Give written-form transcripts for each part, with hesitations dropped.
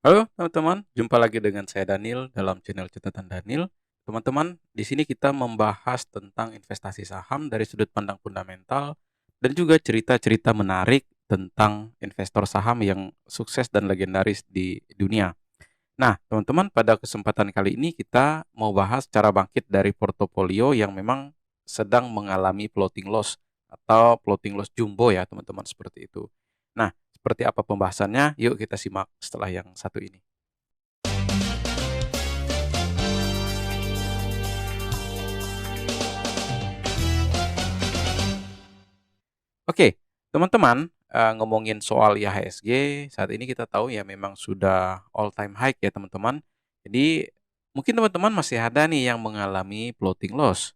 Halo teman-teman, jumpa lagi dengan saya Daniel dalam channel Catatan Daniel. Teman-teman, di sini kita membahas tentang investasi saham dari sudut pandang fundamental dan juga cerita-cerita menarik tentang investor saham yang sukses dan legendaris di dunia. Nah, teman-teman, pada kesempatan kali ini kita mau bahas cara bangkit dari portofolio yang memang sedang mengalami floating loss atau floating loss jumbo ya, teman-teman, seperti itu. Nah, seperti apa pembahasannya? Yuk kita simak setelah yang satu ini. Oke, teman-teman, ngomongin soal IHSG, saat ini kita tahu ya memang sudah all time high ya teman-teman. Jadi, mungkin teman-teman masih ada nih yang mengalami floating loss.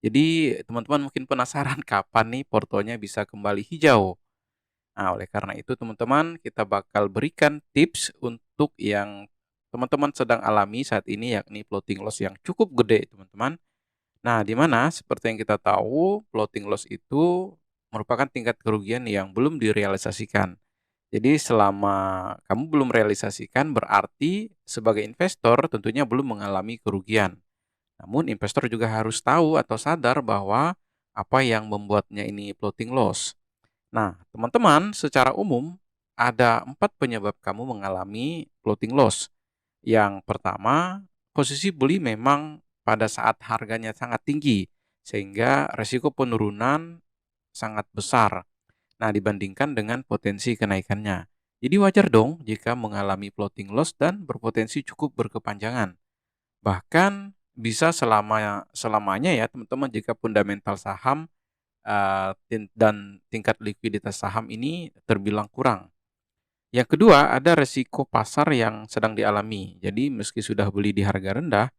Jadi, teman-teman mungkin penasaran kapan nih portonya bisa kembali hijau. Nah, oleh karena itu teman-teman, kita bakal berikan tips untuk yang teman-teman sedang alami saat ini, yakni floating loss yang cukup gede teman-teman. Nah, di mana seperti yang kita tahu, floating loss itu merupakan tingkat kerugian yang belum direalisasikan. Jadi selama kamu belum realisasikan, berarti sebagai investor tentunya belum mengalami kerugian. Namun investor juga harus tahu atau sadar bahwa apa yang membuatnya ini floating loss. Nah, teman-teman, secara umum ada 4 penyebab kamu mengalami floating loss. Yang pertama, posisi beli memang pada saat harganya sangat tinggi, sehingga resiko penurunan sangat besar. Nah, dibandingkan dengan potensi kenaikannya. Jadi wajar dong jika mengalami floating loss dan berpotensi cukup berkepanjangan. Bahkan bisa selamanya ya teman-teman jika fundamental saham dan tingkat likuiditas saham ini terbilang kurang. Yang kedua, ada resiko pasar yang sedang dialami. Jadi meski sudah beli di harga rendah,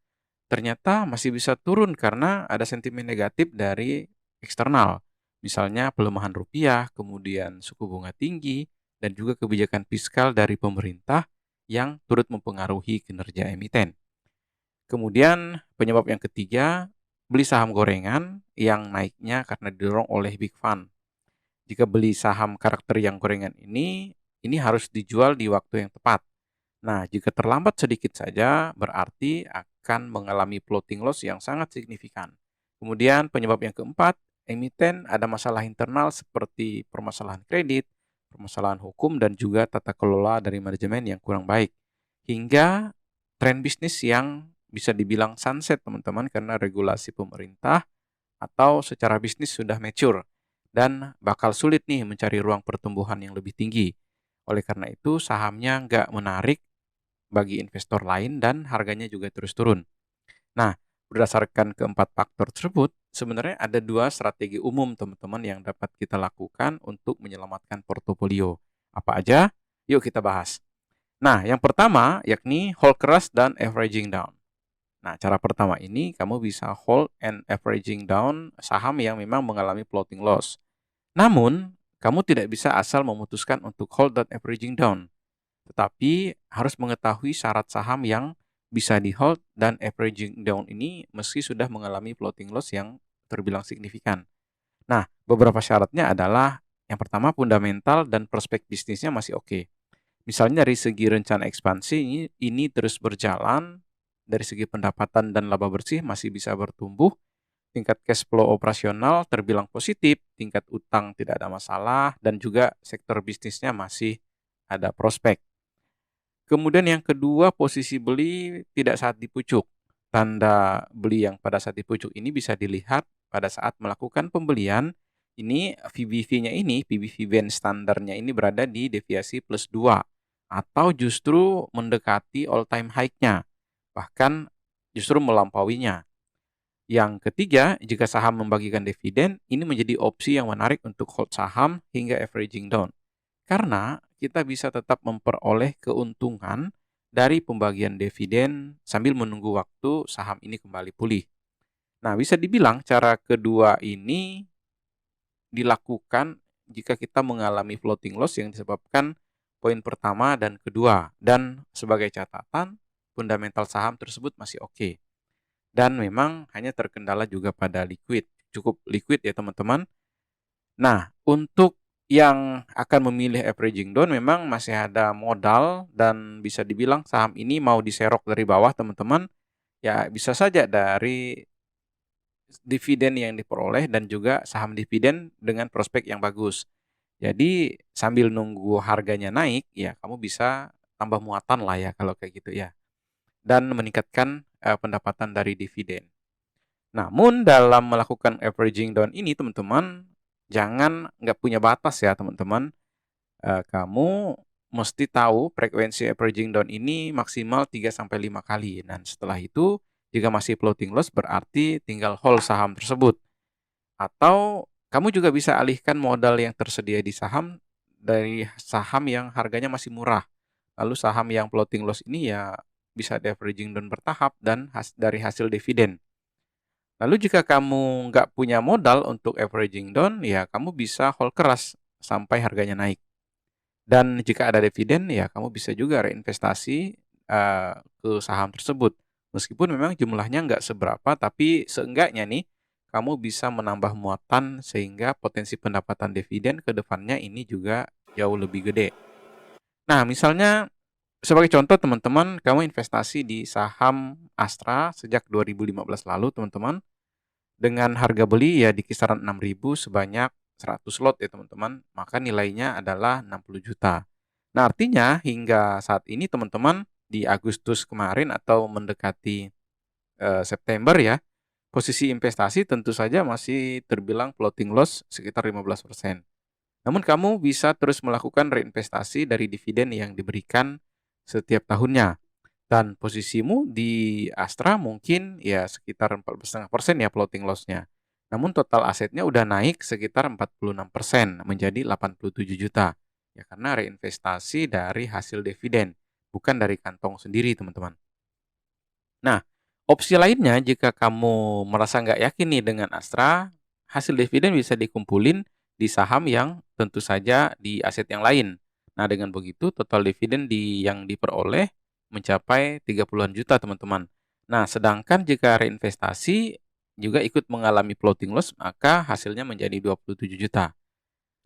ternyata masih bisa turun karena ada sentimen negatif dari eksternal. Misalnya pelemahan rupiah, kemudian suku bunga tinggi, dan juga kebijakan fiskal dari pemerintah yang turut mempengaruhi kinerja emiten. Kemudian penyebab yang ketiga, beli saham gorengan yang naiknya karena didorong oleh big fund. Jika beli saham karakter yang gorengan ini harus dijual di waktu yang tepat. Nah, jika terlambat sedikit saja, berarti akan mengalami floating loss yang sangat signifikan. Kemudian penyebab yang keempat, emiten ada masalah internal seperti permasalahan kredit, permasalahan hukum, dan juga tata kelola dari manajemen yang kurang baik. Hingga tren bisnis yang bisa dibilang sunset teman-teman karena regulasi pemerintah atau secara bisnis sudah mature dan bakal sulit nih mencari ruang pertumbuhan yang lebih tinggi. Oleh karena itu, sahamnya nggak menarik bagi investor lain dan harganya juga terus turun. Nah, berdasarkan keempat faktor tersebut, sebenarnya ada dua strategi umum teman-teman yang dapat kita lakukan untuk menyelamatkan portofolio. Apa aja? Yuk kita bahas. Nah, yang pertama yakni hold keras dan averaging down. Nah, cara pertama ini kamu bisa hold and averaging down saham yang memang mengalami floating loss. Namun, kamu tidak bisa asal memutuskan untuk hold dan averaging down, tetapi harus mengetahui syarat saham yang bisa di-hold dan averaging down ini meski sudah mengalami floating loss yang terbilang signifikan. Nah, beberapa syaratnya adalah yang pertama fundamental dan prospek bisnisnya masih oke. Misalnya dari segi rencana ekspansi ini terus berjalan, dari segi pendapatan dan laba bersih masih bisa bertumbuh, tingkat cash flow operasional terbilang positif, tingkat utang tidak ada masalah, dan juga sektor bisnisnya masih ada prospek. Kemudian yang kedua, posisi beli tidak saat di pucuk. Tanda beli yang pada saat di pucuk ini bisa dilihat pada saat melakukan pembelian. Ini VBV-nya ini, PBV band standarnya ini berada di deviasi plus 2 atau justru mendekati all time high-nya, bahkan justru melampauinya. Yang ketiga, jika saham membagikan dividen, ini menjadi opsi yang menarik untuk hold saham hingga averaging down. Karena kita bisa tetap memperoleh keuntungan dari pembagian dividen sambil menunggu waktu saham ini kembali pulih. Nah, bisa dibilang cara kedua ini dilakukan jika kita mengalami floating loss yang disebabkan poin pertama dan kedua. Dan sebagai catatan, fundamental saham tersebut masih oke. Dan memang hanya terkendala juga pada liquid. Cukup liquid ya teman-teman. Nah, untuk yang akan memilih averaging down memang masih ada modal dan bisa dibilang saham ini mau diserok dari bawah teman-teman, ya bisa saja dari dividen yang diperoleh dan juga saham dividen dengan prospek yang bagus. Jadi sambil nunggu harganya naik, ya kamu bisa tambah muatan lah ya kalau kayak gitu ya, dan meningkatkan, pendapatan dari dividen. Namun dalam melakukan averaging down ini teman-teman, jangan nggak punya batas ya teman-teman. Kamu mesti tahu frekuensi averaging down ini maksimal 3 sampai 5 kali. Dan setelah itu, jika masih floating loss berarti tinggal hold saham tersebut. Atau kamu juga bisa alihkan modal yang tersedia di saham dari saham yang harganya masih murah. Lalu saham yang floating loss ini ya bisa di averaging down bertahap dan dari hasil dividen. Lalu jika kamu nggak punya modal untuk averaging down, ya kamu bisa hold keras sampai harganya naik. Dan jika ada dividen, ya kamu bisa juga reinvestasi, ke saham tersebut. Meskipun memang jumlahnya nggak seberapa, tapi seenggaknya nih, kamu bisa menambah muatan sehingga potensi pendapatan dividen ke depannya ini juga jauh lebih gede. Nah, misalnya sebagai contoh teman-teman, kamu investasi di saham Astra sejak 2015 lalu teman-teman, dengan harga beli ya di kisaran 6.000 sebanyak 100 lot ya teman-teman, maka nilainya adalah 60 juta. Nah, artinya hingga saat ini teman-teman di Agustus kemarin atau mendekati September ya, posisi investasi tentu saja masih terbilang floating loss sekitar 15%. Namun kamu bisa terus melakukan reinvestasi dari dividen yang diberikan setiap tahunnya. Dan posisimu di Astra mungkin ya sekitar 14,5% ya floating loss-nya. Namun total asetnya udah naik sekitar 46% menjadi 87 juta. Ya karena reinvestasi dari hasil dividen, bukan dari kantong sendiri teman-teman. Nah, opsi lainnya jika kamu merasa nggak yakin nih dengan Astra, hasil dividen bisa dikumpulin di saham yang tentu saja di aset yang lain. Nah, dengan begitu total dividen yang diperoleh mencapai 30-an juta teman-teman. Nah, sedangkan jika reinvestasi juga ikut mengalami floating loss, maka hasilnya menjadi 27 juta.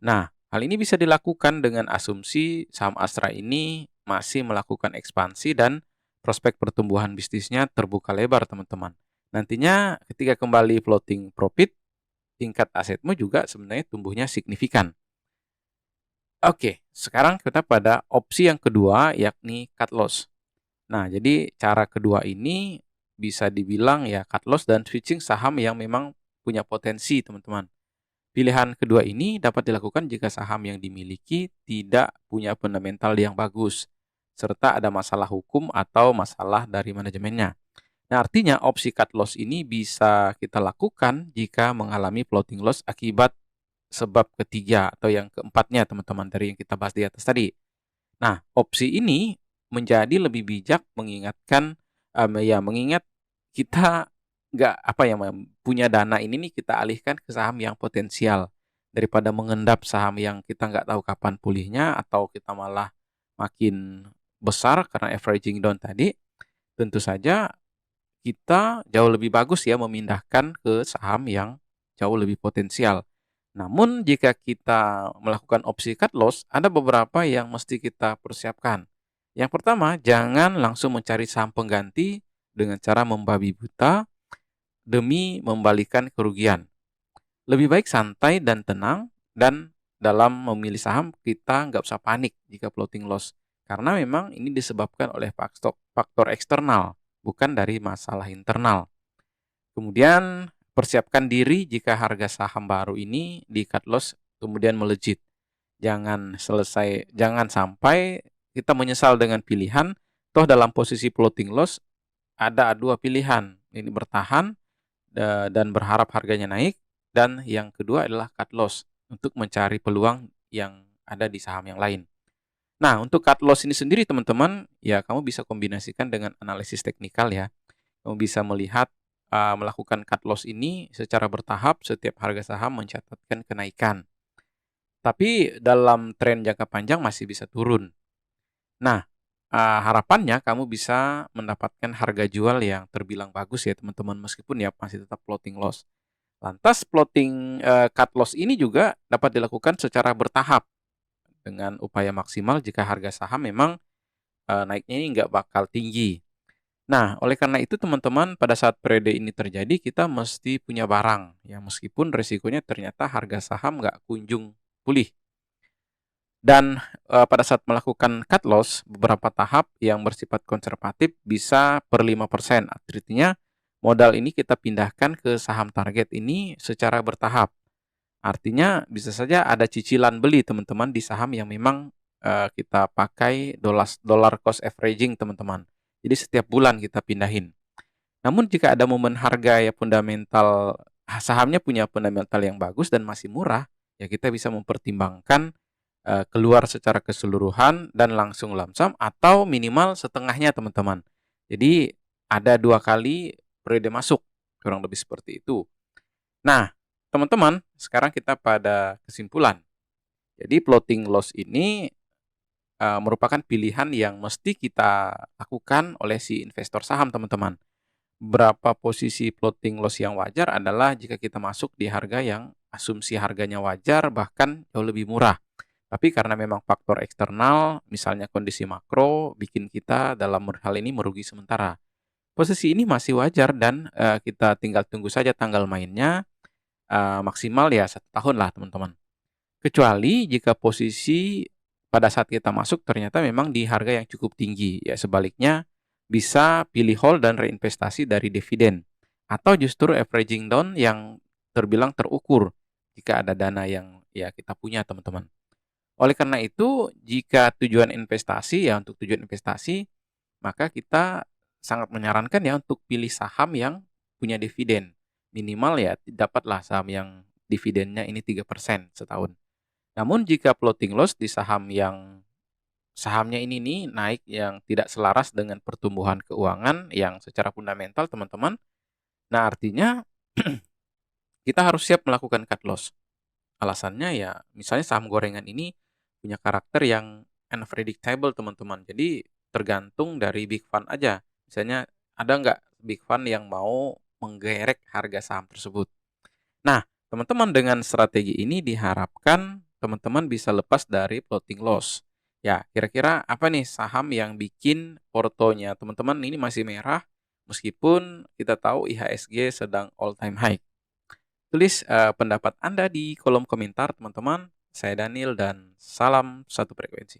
Nah, hal ini bisa dilakukan dengan asumsi saham Astra ini masih melakukan ekspansi dan prospek pertumbuhan bisnisnya terbuka lebar, teman-teman. Nantinya ketika kembali floating profit, tingkat asetmu juga sebenarnya tumbuhnya signifikan. Oke, sekarang kita pada opsi yang kedua yakni cut loss. Nah, jadi cara kedua ini bisa dibilang ya cut loss dan switching saham yang memang punya potensi, teman-teman. Pilihan kedua ini dapat dilakukan jika saham yang dimiliki tidak punya fundamental yang bagus, serta ada masalah hukum atau masalah dari manajemennya. Nah, artinya opsi cut loss ini bisa kita lakukan jika mengalami floating loss akibat sebab ketiga atau yang keempatnya teman-teman dari yang kita bahas di atas tadi. Nah, opsi ini menjadi lebih bijak mengingatkan, mengingat kita nggak apa ya, punya dana ini nih kita alihkan ke saham yang potensial daripada mengendap saham yang kita nggak tahu kapan pulihnya atau kita malah makin besar karena averaging down tadi. Tentu saja kita jauh lebih bagus ya memindahkan ke saham yang jauh lebih potensial. Namun jika kita melakukan opsi cut loss, ada beberapa yang mesti kita persiapkan. Yang pertama, jangan langsung mencari saham pengganti dengan cara membabi buta demi membalikan kerugian. Lebih baik santai dan tenang, dan dalam memilih saham kita nggak usah panik jika floating loss. Karena memang ini disebabkan oleh faktor eksternal, bukan dari masalah internal. Kemudian persiapkan diri jika harga saham baru ini di cut loss kemudian melejit. Jangan sampai kita menyesal dengan pilihan, toh dalam posisi floating loss ada dua pilihan. Ini bertahan dan berharap harganya naik, dan yang kedua adalah cut loss untuk mencari peluang yang ada di saham yang lain. Nah, untuk cut loss ini sendiri teman-teman, ya kamu bisa kombinasikan dengan analisis teknikal ya. Kamu bisa melihat, melakukan cut loss ini secara bertahap setiap harga saham mencatatkan kenaikan. Tapi dalam tren jangka panjang masih bisa turun. Nah, harapannya kamu bisa mendapatkan harga jual yang terbilang bagus ya teman-teman, meskipun ya masih tetap floating loss. Lantas plotting cut loss ini juga dapat dilakukan secara bertahap dengan upaya maksimal jika harga saham memang naiknya ini nggak bakal tinggi. Nah, oleh karena itu teman-teman, pada saat periode ini terjadi, kita mesti punya barang, ya meskipun resikonya ternyata harga saham nggak kunjung pulih. Dan pada saat melakukan cut loss, beberapa tahap yang bersifat konservatif bisa per 5%. Artinya, modal ini kita pindahkan ke saham target ini secara bertahap. Artinya, bisa saja ada cicilan beli teman-teman di saham yang memang kita pakai dollar cost averaging teman-teman. Jadi setiap bulan kita pindahin. Namun jika ada momen harga ya fundamental, sahamnya punya fundamental yang bagus dan masih murah, ya kita bisa mempertimbangkan keluar secara keseluruhan dan langsung lump sum atau minimal setengahnya teman-teman. Jadi ada 2 kali periode masuk, kurang lebih seperti itu. Nah, teman-teman, sekarang kita pada kesimpulan. Jadi plotting loss ini merupakan pilihan yang mesti kita lakukan oleh si investor saham teman-teman. Berapa posisi plotting loss yang wajar adalah jika kita masuk di harga yang asumsi harganya wajar bahkan jauh lebih murah. Tapi karena memang faktor eksternal, misalnya kondisi makro, bikin kita dalam hal ini merugi sementara. Posisi ini masih wajar dan kita tinggal tunggu saja tanggal mainnya, maksimal ya 1 tahun lah teman-teman. Kecuali jika posisi pada saat kita masuk ternyata memang di harga yang cukup tinggi. Ya sebaliknya bisa pilih hold dan reinvestasi dari dividen. Atau justru averaging down yang terbilang terukur jika ada dana yang ya kita punya teman-teman. Oleh karena itu, jika tujuan investasi ya untuk tujuan investasi, maka kita sangat menyarankan ya untuk pilih saham yang punya dividen. Minimal ya dapatlah saham yang dividennya ini 3% setahun. Namun jika plotting loss di saham yang sahamnya ini nih naik yang tidak selaras dengan pertumbuhan keuangan yang secara fundamental teman-teman, nah artinya kita harus siap melakukan cut loss. Alasannya ya misalnya saham gorengan ini punya karakter yang unpredictable teman-teman. Jadi tergantung dari big fund aja. Misalnya ada nggak big fund yang mau menggerek harga saham tersebut. Nah, teman-teman dengan strategi ini diharapkan teman-teman bisa lepas dari plotting loss. Ya, kira-kira apa nih saham yang bikin portonya teman-teman ini masih merah meskipun kita tahu IHSG sedang all time high. Tulis pendapat Anda di kolom komentar teman-teman. Saya Daniel dan salam satu frekuensi.